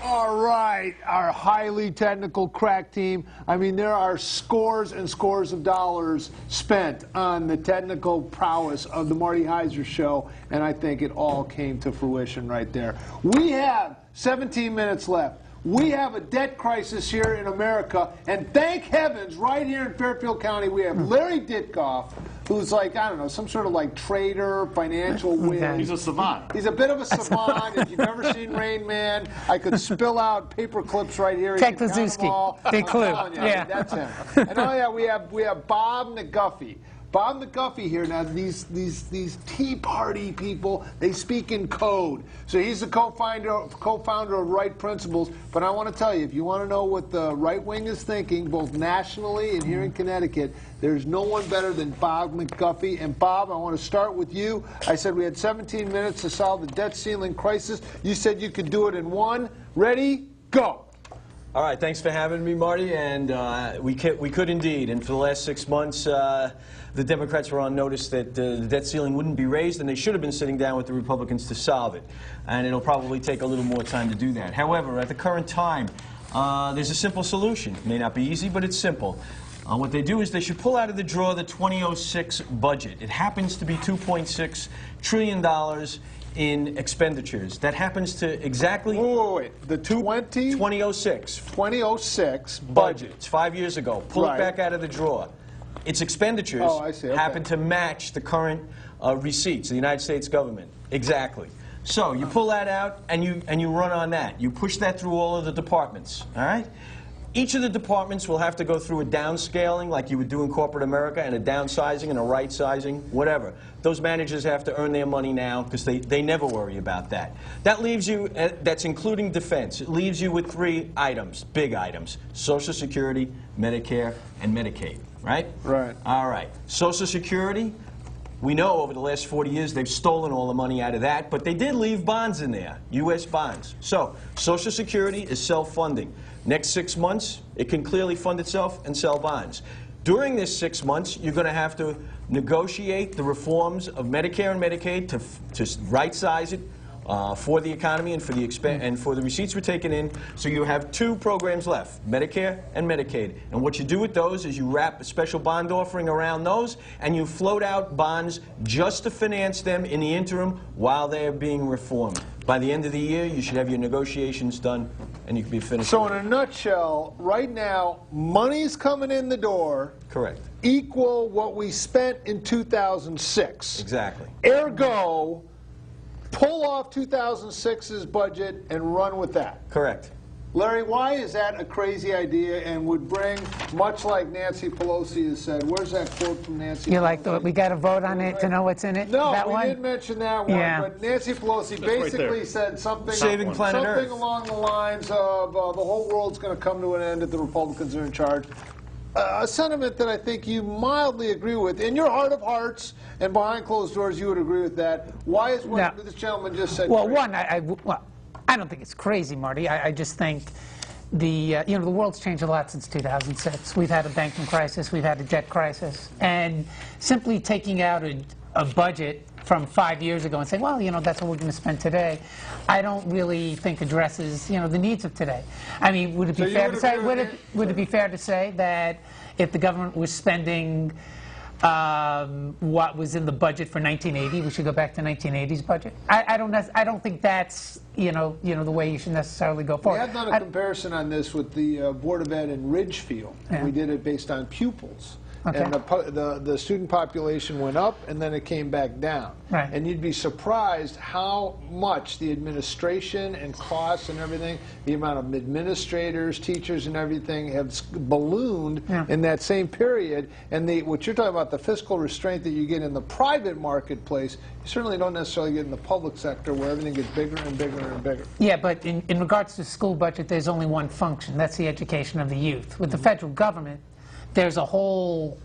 All right, our highly technical crack team. I mean, there are scores and scores of dollars spent on the technical prowess of the Marty Heiser show, and I think it all came to fruition right there. We have 17 minutes left. We have a debt crisis here in America, and thank heavens, right here in Fairfield County, we have Larry Ditkoff, who's like, I don't know, some sort of like trader, financial whiz. He's a savant. He's a bit of a savant. If you've never seen Rain Man, I could spill out paper clips right here. Ted Kaczynski. Big clue. Yeah, that's him. And oh yeah, we have Bob McGuffey. Bob McGuffey here. Now, these Tea Party people, they speak in code. So he's the co-founder of Right Principles. But I want to tell you, if you want to know what the right wing is thinking, both nationally and here in Connecticut, there's no one better than Bob McGuffey. And Bob, I want to start with you. I said we had 17 minutes to solve the debt ceiling crisis. You said you could do it in one. Ready? Go. All right, thanks for having me, Marty, and we could indeed. And for the last 6 months, the Democrats were on notice that the debt ceiling wouldn't be raised, and they should have been sitting down with the Republicans to solve it. And it'll probably take a little more time to do that. However, at the current time, there's a simple solution. It may not be easy, but it's simple. What they do is they should pull out of the drawer the 2006 budget. It happens to be $2.6 trillion in expenditures. That happens to exactly... Wait. The 2006. 2006 budget. It's 5 years ago. Pull it back out of the drawer. Its expenditures happen to match the current receipts of the United States government. Exactly. So you pull that out and you run on that. You push that through all of the departments. All right? Each of the departments will have to go through a downscaling like you would do in corporate America, and a downsizing and a right-sizing, whatever. Those managers have to earn their money now because they never worry about that. That leaves you, that's including defense, it leaves you with 3 items, big items: Social Security, Medicare, and Medicaid, right? Right. All right. Social Security, we know over the last 40 years they've stolen all the money out of that, but they did leave bonds in there, U.S. bonds. So Social Security is self-funding. Next 6 months, it can clearly fund itself and sell bonds. During this 6 months, you're going to have to negotiate the reforms of Medicare and Medicaid to right-size it for the economy and for the receipts we're taking in. So you have 2 programs left, Medicare and Medicaid. And what you do with those is you wrap a special bond offering around those, and you float out bonds just to finance them in the interim while they're being reformed. By the end of the year, you should have your negotiations done, and you can be finished. So in a nutshell, right now, money's coming in the door. Correct. Equal what we spent in 2006. Exactly. Ergo, pull off 2006's budget and run with that. Correct. Larry, why is that a crazy idea and would bring, much like Nancy Pelosi has said, where's that quote from Nancy You Pelosi? like we got to vote on it to know what's in it? No, that we one? didn't mention that one, but Nancy Pelosi basically said something, Saving planet Earth. along the lines of the whole world's going to come to an end if the Republicans are in charge. A sentiment that I think you mildly agree with. In your heart of hearts and behind closed doors, you would agree with that. Why is what this gentleman just said Well, crazy? I don't think it's crazy, Marty. I just think the world's changed a lot since 2006. We've had a banking crisis, we've had a debt crisis, and simply taking out a budget from 5 years ago and saying, well, that's what we're going to spend today, I don't really think addresses, the needs of today. I mean, would it be fair to say? Would it be fair to say that if the government was spending what was in the budget for 1980, we should go back to 1980's budget? I don't think that's the way you should necessarily go forward. We have done a comparison on this with the Board of Ed in Ridgefield. Yeah. We did it based on pupils. Okay. And the student population went up, and then it came back down. Right. And you'd be surprised how much the administration and costs and everything, the amount of administrators, teachers, and everything have ballooned in that same period. And what you're talking about, the fiscal restraint that you get in the private marketplace, you certainly don't necessarily get in the public sector where everything gets bigger and bigger and bigger. Yeah, but in regards to school budget, there's only one function. That's the education of the youth. With the federal government, there's a whole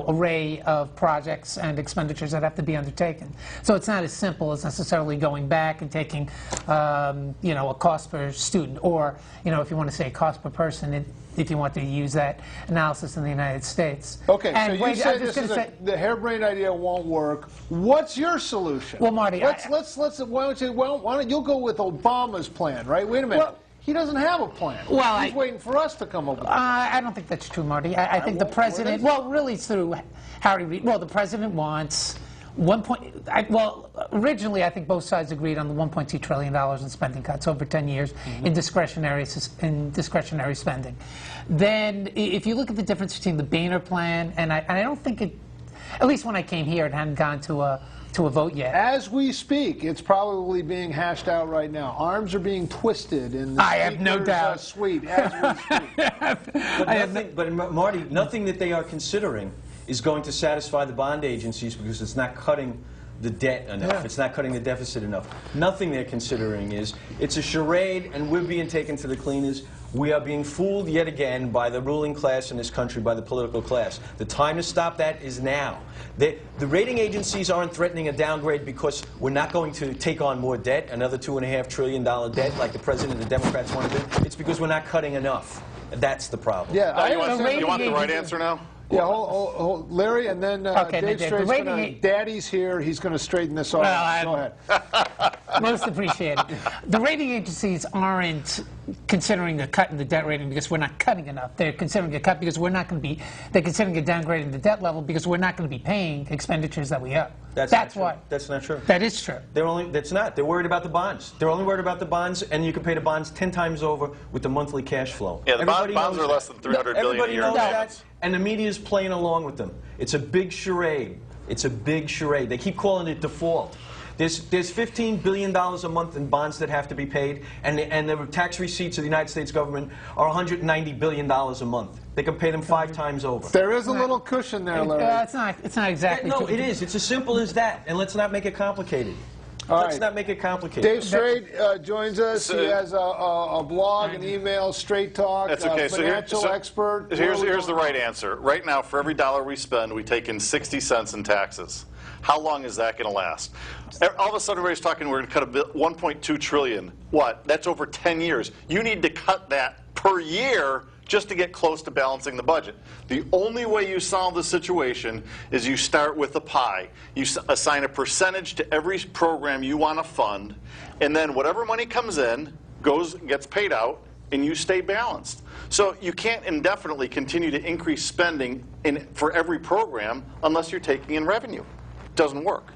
array of projects and expenditures that have to be undertaken. So it's not as simple as necessarily going back and taking a cost per student, or if you want to say cost per person, if you want to use that analysis in the United States. Okay, and so you say the harebrained idea won't work. What's your solution? Well, Marty, why don't you go with Obama's plan, right? Wait a minute. Well, he doesn't have a plan. Well, he's waiting for us to come up with a plan. I don't think that's true, Marty. I think the president, really through Harry Reid, the president wants originally I think both sides agreed on the $1.2 trillion in spending cuts over 10 years in discretionary spending. Then if you look at the difference between the Boehner plan, and I don't think it, at least when I came here, it hadn't gone to a vote yet. As we speak, it's probably being hashed out right now. Arms are being twisted in the I have no doubt. Suite as we speak. But Marty, nothing that they are considering is going to satisfy the bond agencies because it's not cutting the debt enough. Yeah. It's not cutting the deficit enough. Nothing they're considering is, it's a charade, and we're being taken to the cleaners. We are being fooled yet again by the ruling class in this country, by the political class. The time to stop that is now. The rating agencies aren't threatening a downgrade because we're not going to take on more debt, another $2.5 trillion debt like the president and the Democrats want to do. It's because we're not cutting enough. That's the problem. Yeah, You want the right answer now? Yeah, hold, Larry, and then Dave Straight's Daddy's here. He's going to straighten this off. Well, Go ahead. Most appreciated. The rating agencies aren't considering a cut in the debt rating because we're not cutting enough. They're considering a cut because we're not going to be. They're considering a downgrade in the debt level because we're not going to be paying expenditures that we owe. That's why. That's not true. That is true. That's not. They're worried about the bonds. They're only worried about the bonds, and you can pay the bonds 10 times over with the monthly cash flow. Yeah, the bonds are less than $300 billion Everybody a year. knows that, and the media is playing along with them. It's a big charade. It's a big charade. They keep calling it default. There's $15 billion a month in bonds that have to be paid, and the tax receipts of the United States government are $190 billion a month. They can pay them 5 times over. There is a little cushion there, Larry. It's not exactly No, true. it is. It's as simple as that, and let's not make it complicated. Let's not make it complicated. Dave Straight joins us. He has a blog, an email, Straight Talk, That's okay. financial expert. Here's the right answer. Right now, for every dollar we spend, we take in 60 cents in taxes. How long is that going to last? All of a sudden, everybody's talking we're going to cut $1.2 trillion. What? That's over 10 years. You need to cut that per year just to get close to balancing the budget. The only way you solve the situation is you start with a pie. You assign a percentage to every program you want to fund, and then whatever money comes in gets paid out, and you stay balanced. So you can't indefinitely continue to increase spending for every program unless you're taking in revenue. It doesn't work.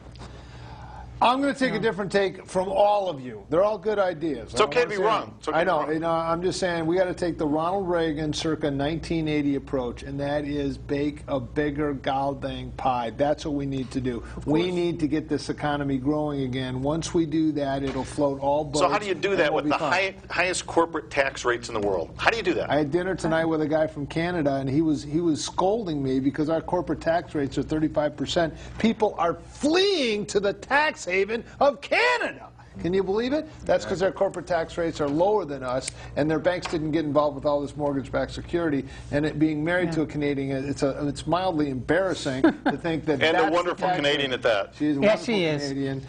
I'm going to take a different take from all of you. They're all good ideas. It's okay to be wrong. I know. You know, I'm just saying we got to take the Ronald Reagan circa 1980 approach, and that is bake a bigger goddamn pie. That's what we need to do. We need to get this economy growing again. Once we do that, it'll float all boats. So how do you do that with the highest corporate tax rates in the world? How do you do that? I had dinner tonight with a guy from Canada, and he was scolding me because our corporate tax rates are 35%. People are fleeing to the tax haven of Canada. Can you believe it? That's because their corporate tax rates are lower than us, and their banks didn't get involved with all this mortgage-backed security. And it being married to a Canadian, it's mildly embarrassing to think that. And that's a wonderful Canadian at that. She's a wonderful Canadian.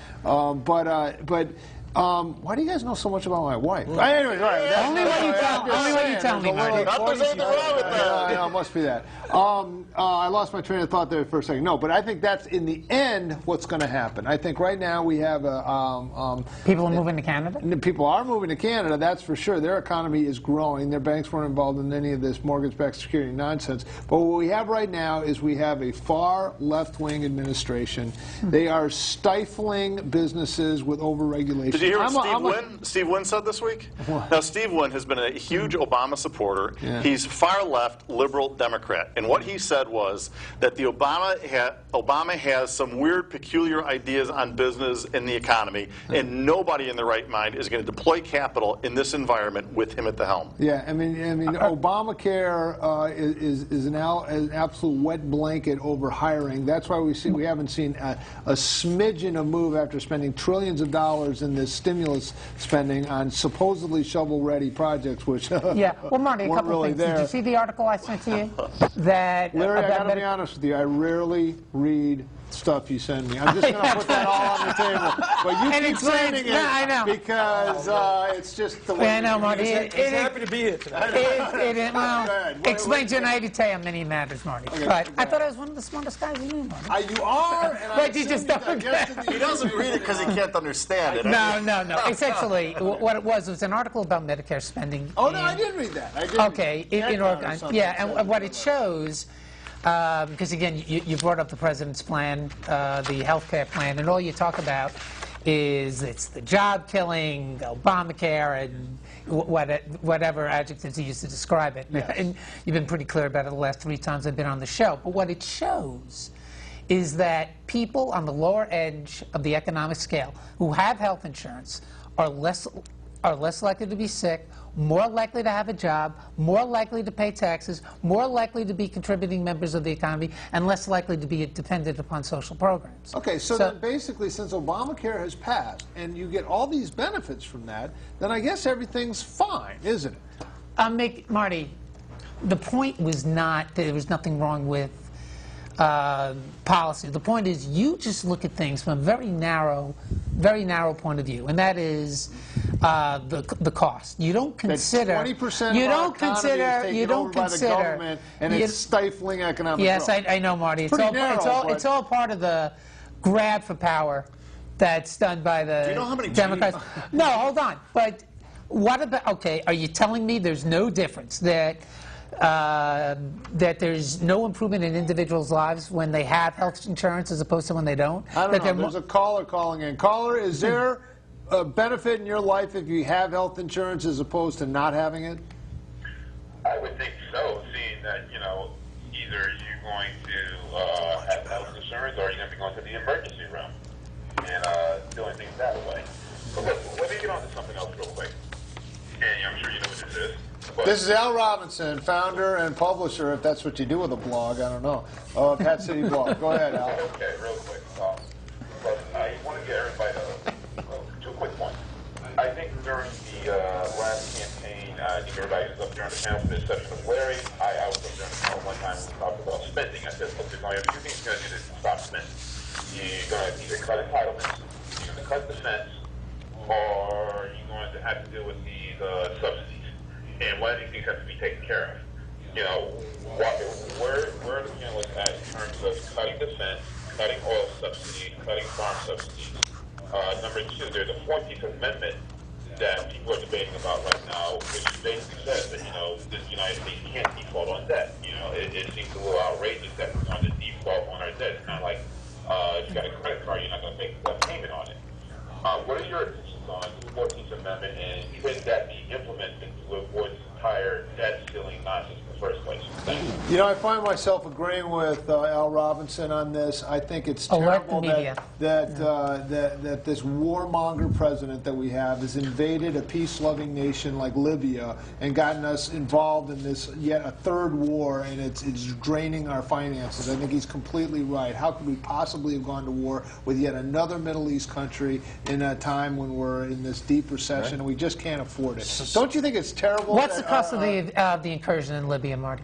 Why do you guys know so much about my wife? Anyway, right. Only what you tell me, Marty. There's anything wrong with that. No, it must be that. I lost my train of thought there for a second. No, but I think that's in the end what's going to happen. I think right now we have people are moving to Canada. People are moving to Canada. That's for sure. Their economy is growing. Their banks weren't involved in any of this mortgage-backed security nonsense. But what we have right now is we have a far left-wing administration. They are stifling businesses with overregulation. Did you hear what Steve Wynn said this week? What? Now, Steve Wynn has been a huge Obama supporter. Yeah. He's far left, liberal Democrat. And what he said was that the Obama has some weird, peculiar ideas on business and the economy, and nobody in their right mind is going to deploy capital in this environment with him at the helm. Yeah, I mean, Obamacare is an absolute wet blanket over hiring. That's why we haven't seen a smidgen of move after spending trillions of dollars in this stimulus spending on supposedly shovel-ready projects, which yeah. Well, Marty, a couple really things. Did you see the article I sent to you? Larry, I got to be honest with you. I rarely read stuff you send me. I'm just going to put that all on the table. But you keep sending it I know. because it's just the way. Yeah, I know, Marty. He's happy to be here tonight. Explain to naivete on many matters, Marty. Okay, Right. I thought I was one of the smartest guys in the room, Marty. You are, and But you just don't get it. He doesn't read it because he can't understand it. No. Essentially, what it was an article about Medicare spending. Oh, no, I did read that. In Oregon. Yeah, and what it shows, because again, you brought up the president's plan, the health care plan, and all you talk about is it's the job killing, Obamacare, and whatever adjectives he used to describe it. Yes. And you've been pretty clear about it the last 3 times I've been on the show. But what it shows is that people on the lower edge of the economic scale who have health insurance are less likely to be sick, more likely to have a job, more likely to pay taxes, more likely to be contributing members of the economy, and less likely to be dependent upon social programs. Okay, so then basically, since Obamacare has passed and you get all these benefits from that, then I guess everything's fine, isn't it? Marty, the point was not that there was nothing wrong with policy. The point is, you just look at things from a very narrow point of view, and that is the cost. You don't consider 20% you of our don't consider economy is taken you don't over by the consider government, and it's stifling economic yes, growth. I know, Marty. It's Pretty all, narrow, it's all part of the grab for power that's done by the Do you know how many Democrats. No, hold on. But what about? Okay, are you telling me there's no difference that there's no improvement in individuals' lives when they have health insurance as opposed to when they don't? I don't know. There's a caller calling in. Caller, is there a benefit in your life if you have health insurance as opposed to not having it? I would think so, seeing that, you know, either you're going to have health insurance or you're going to be going to the emergency room and doing things that way. But let me get on to something else real quick. And I'm sure you know what this is. This is Al Robinson, founder and publisher, if that's what you do with a blog, I don't know, of Hat City Blog. Go ahead, Al. Okay, real quick. But I want to get everybody two quick points. I think during the last campaign, I think everybody was up there on the panel, with the exception of Larry. I was up there on the panel one time when we talked about spending. I said, look, there's only a few things you're going to do to stop spending. You're going to either cut entitlements, you're going to cut defense, or you're going to have to deal with these subsidies. And one of these things has to be taken care of. You know, where are the look at in terms of cutting defense, cutting oil subsidies, cutting farm subsidies? Number two, there's a 14th Amendment that people are debating about right now, which basically says that, you know, the United States can't default on debt. You know, it seems a little outrageous that we're going to default on our debt. It's kind of like if you got a credit card, you're not going to make a payment on it. What are your opinions on the 14th Amendment, and could that be implemented to avoid this entire debt ceiling nonsense in the first place? Thank you. You know, I find myself agreeing with Al Robinson on this. I think it's terrible that this warmonger president that we have has invaded a peace-loving nation like Libya and gotten us involved in this yet a third war, and it's draining our finances. I think he's completely right. How could we possibly have gone to war with yet another Middle East country in a time when we're in this deep recession, and we just can't afford it? Don't you think it's terrible? What's the cost of the incursion in Libya, Marty?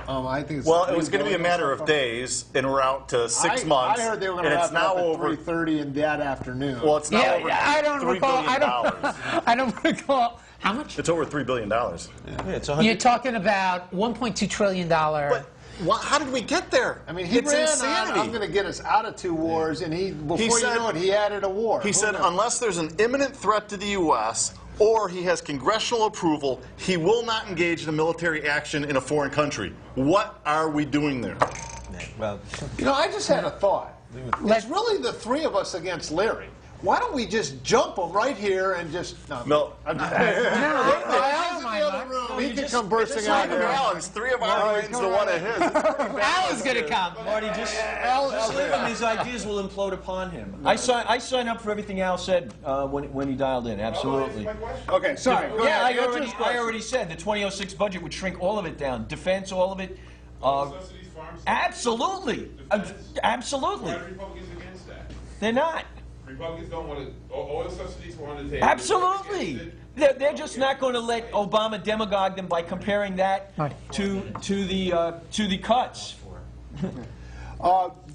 I think it's it was going to be a matter of days, and we're out to 6 months. I heard they were going to have it up at 3:30 in that afternoon. Well, it's now over I don't $3 recall. billion. I don't recall. How much? It's over $3 billion. Yeah, it's 100. You're talking about $1.2 trillion. But how did we get there? I mean, he it's ran insanity. on, I'm going to get us out of two wars, and before you know it, he added a war. He said, unless there's an imminent threat to the U.S., or he has congressional approval, he will not engage in a military action in a foreign country. What are we doing there? Well, you know, I just had a thought. It's really the three of us against Larry. Why don't we just jump him right here and just... No. I'm just... I don't mind. He can come bursting out here. It's three of our brains to one of his. Alan's going to come. Marty, just leave him. His ideas will implode upon him. I sign up for everything Al said when he dialed in. Absolutely. Okay, sorry. Go ahead. I already said the 2006 budget would shrink all of it down. Defense, all of it. Absolutely. Absolutely. Why are Republicans against that? They're not. Republicans don't want to. Oil subsidies were on the table. Absolutely. They're just not going to let Obama demagogue them by comparing that to the cuts.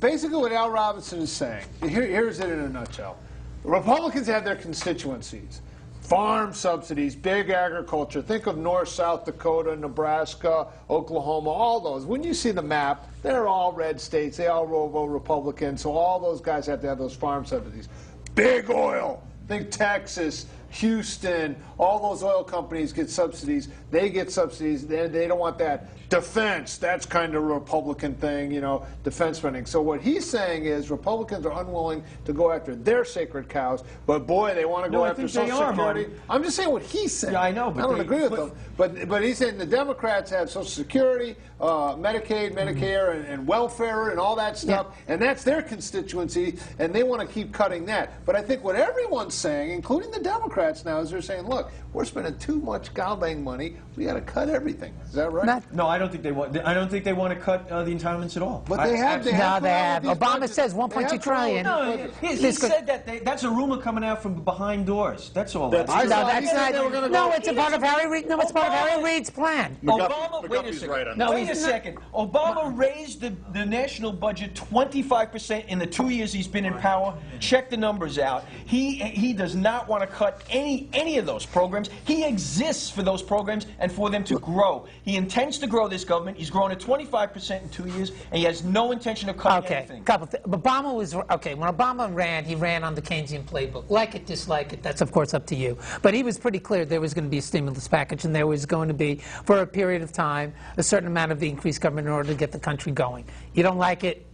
Basically, what Al Robinson is saying, here's it in a nutshell. Republicans have their constituencies. Farm subsidies, big agriculture. Think of North, South Dakota, Nebraska, Oklahoma, all those. When you see the map, they're all red states. They all vote Republican, so all those guys have to have those farm subsidies. Big oil. Think Texas, Houston, all those oil companies get subsidies. They get subsidies. They don't want that. Defense, that's kind of a Republican thing, you know, defense spending. So what he's saying is Republicans are unwilling to go after their sacred cows, but boy, they want to go after Social Security. I'm just saying what he's saying. Yeah, I know, but I don't agree with him. But he's saying the Democrats have Social Security, Medicaid, Medicare, and welfare and all that stuff, and that's their constituency, and they want to keep cutting that. But I think what everyone's saying, including the Democrats, Democrats now is they're saying, look, we're spending too much goddamn money. We got to cut everything. Is that right? No, I don't think they want. I don't think they want to cut the entitlements at all. But they have. They have. Obama says 1.2 trillion. No, he said that. That's a rumor coming out from behind doors. That's all. That's not. No, it's a part of Harry Reid. No, it's part of Harry Reid's plan. Obama. Wait a second. Wait a second. Obama raised the national budget 25% in the 2 years he's been in power. Check the numbers out. He does not want to cut any of those programs. He exists for those programs and for them to grow. He intends to grow this government. He's grown at 25% in 2 years, and he has no intention of cutting anything. Obama was when Obama ran, he ran on the Keynesian playbook. Like it, dislike it. That's of course up to you. But he was pretty clear there was going to be a stimulus package, and there was going to be, for a period of time, a certain amount of increased government in order to get the country going. You don't like it?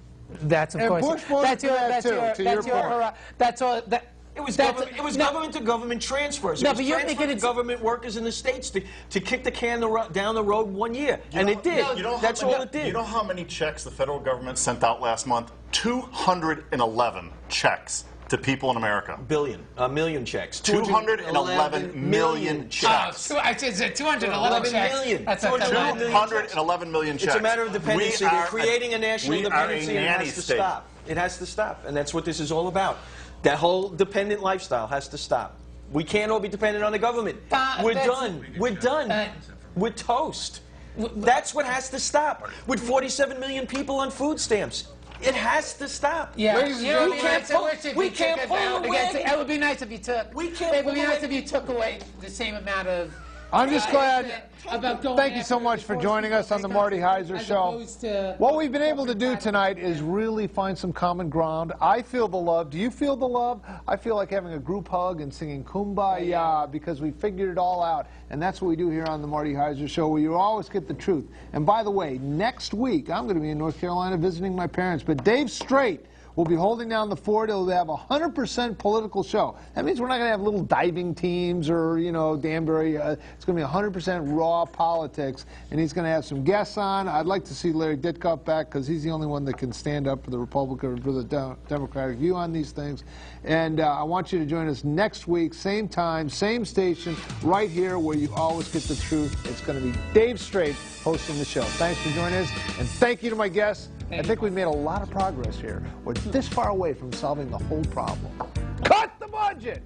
That's of course. That's all. It was government-to-government transfers. It was transferring government workers in the states to kick the can down the road 1 year. And it did. That's all it did. You know how many checks the federal government sent out last month? 211 checks to people in America. Million checks. 211 million checks. I said 211 checks. Million. That's 211 million checks. It's a matter of dependency. They're creating a national dependency, and it has to state. stop. It has to stop, and that's what this is all about. That whole dependent lifestyle has to stop. We can't all be dependent on the government. We're done. We're done. We're toast. That's what has to stop. With 47 million people on food stamps. It has to stop. Yeah. We can't pull away. It would be nice if you took. It would be nice if you took away the same amount of. I'm just glad. Thank you so much for joining us on the Marty Heiser Show. What we've been able to do tonight is really find some common ground. I feel the love. Do you feel the love? I feel like having a group hug and singing Kumbaya because we figured it all out. And that's what we do here on the Marty Heiser Show, where you always get the truth. And by the way, next week, I'm going to be in North Carolina visiting my parents. But Dave Straight will be holding down the fort. It'll have a 100% political show. That means we're not going to have little diving teams or, you know, Danbury. It's going to be 100% raw politics, and he's going to have some guests on. I'd like to see Larry Ditkoff back because he's the only one that can stand up for the Republican or for the Democratic view on these things. And I want you to join us next week, same time, same station, right here where you always get the truth. It's going to be Dave Straight hosting the show. Thanks for joining us, and thank you to my guests. I think we've made a lot of progress here. We're this far away from solving the whole problem. Cut the budget!